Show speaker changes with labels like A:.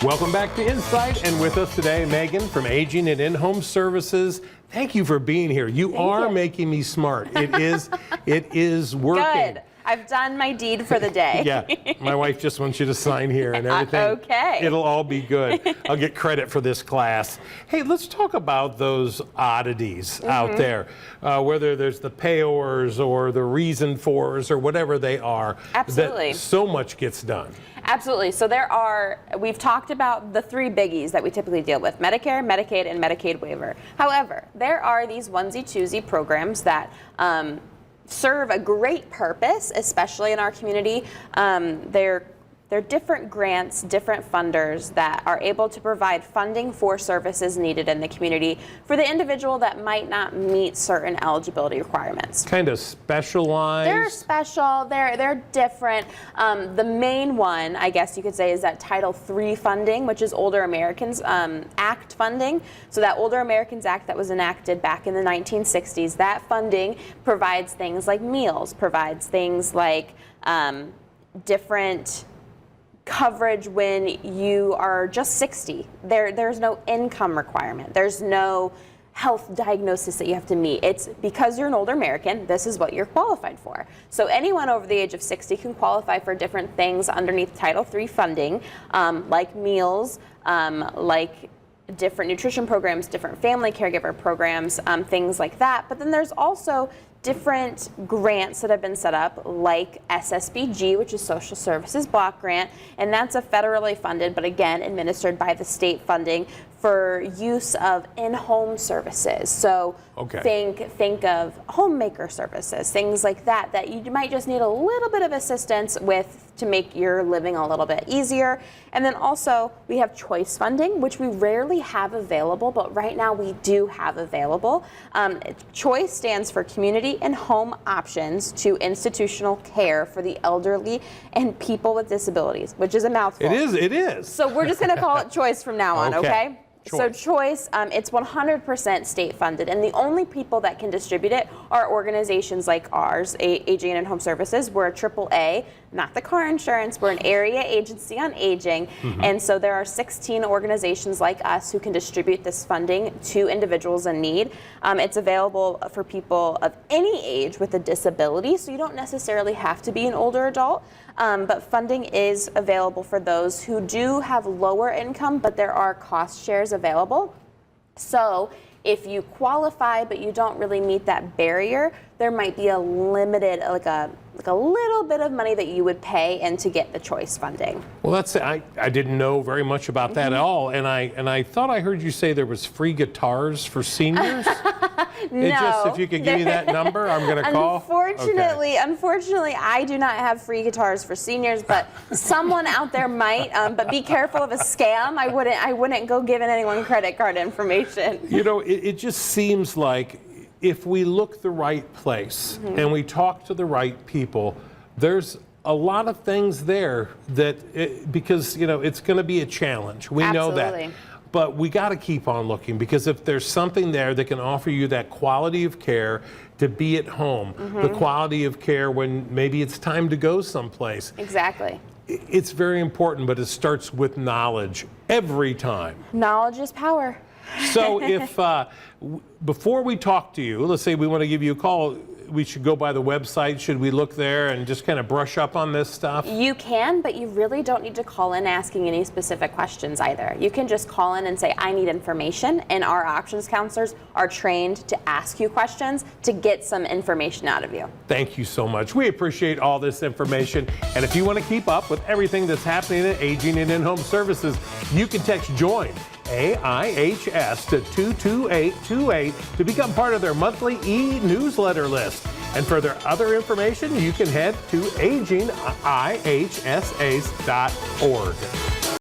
A: Welcome back to Insight, and with us today, Megan from Aging and In-Home Services. Thank you for being here. You are making me smart. It is working.
B: Good. I've done my deed for the day.
A: Yeah, my wife just wants you to sign here and everything.
B: Okay.
A: It'll all be good. I'll get credit for this class. Hey, let's talk about those oddities out there, whether there's the payors or the reason fors or whatever they are.
B: Absolutely.
A: That so much gets done.
B: Absolutely. So we've talked about the three biggies that we typically deal with: Medicare, Medicaid, and Medicaid waiver. However, there are these onesie-twosie programs that serve a great purpose, especially in our community. They're different grants, different funders that are able to provide funding for services needed in the community for the individual that might not meet certain eligibility requirements.
A: Kind of specialized.
B: They're special, they're different. The main one, I guess you could say, is that Title III funding, which is Older Americans Act funding. So that Older Americans Act that was enacted back in the 1960s, that funding provides things like meals, provides things like different coverage when you are just 60. There's no income requirement. There's no health diagnosis that you have to meet. It's because you're an older American, this is what you're qualified for. So anyone over the age of 60 can qualify for different things underneath Title III funding, like meals, like different nutrition programs, different family caregiver programs, things like that. But then there's also different grants that have been set up, like SSBG, which is Social Services Block Grant, and that's a federally funded, but again, administered by the state funding for use of in-home services. So think of homemaker services, things like that, that you might just need a little bit of assistance with to make your living a little bit easier. And then also we have choice funding, which we rarely have available, but right now we do have available. Choice stands for Community and Home Options to Institutional Care for the Elderly and People with Disabilities, which is a mouthful.
A: It is.
B: So we're just gonna call it choice from now on, okay?
A: Choice.
B: So choice, it's 100% state funded, and the only people that can distribute it are organizations like ours, Aging and In-Home Services. We're a AAA, not the car insurance, we're an area agency on aging, and so there are 16 organizations like us who can distribute this funding to individuals in need. It's available for people of any age with a disability, so you don't necessarily have to be an older adult. But funding is available for those who do have lower income, but there are cost shares available. So if you qualify but you don't really meet that barrier, there might be a limited, like a little bit of money that you would pay in to get the choice funding.
A: Well, that's I didn't know very much about that at all, and I thought I heard you say there was free guitars for seniors.
B: No.
A: If you could give me that number, I'm going to call.
B: Unfortunately, I do not have free guitars for seniors, but someone out there might. But be careful of a scam. I wouldn't go giving anyone credit card information.
A: You know, it just seems like if we look the right place and we talk to the right people, there's a lot of things there that, because, you know, it's going to be a challenge. We know that. But we got to keep on looking, because if there's something there that can offer you that quality of care to be at home, the quality of care when maybe it's time to go someplace.
B: Exactly.
A: It's very important, but it starts with knowledge every time.
B: Knowledge is power.
A: So if, before we talk to you, let's say we want to give you a call, we should go by the website. Should we look there and just kind of brush up on this stuff?
B: You can, but you really don't need to call in asking any specific questions either. You can just call in and say, I need information, and our options counselors are trained to ask you questions to get some information out of you.
A: Thank you so much. We appreciate all this information. And if you want to keep up with everything that's happening at Aging and In-Home Services, you can text JOIN, AIHS, to 22828 to become part of their monthly e-newsletter list. And for their other information, you can head to agingihsas.org.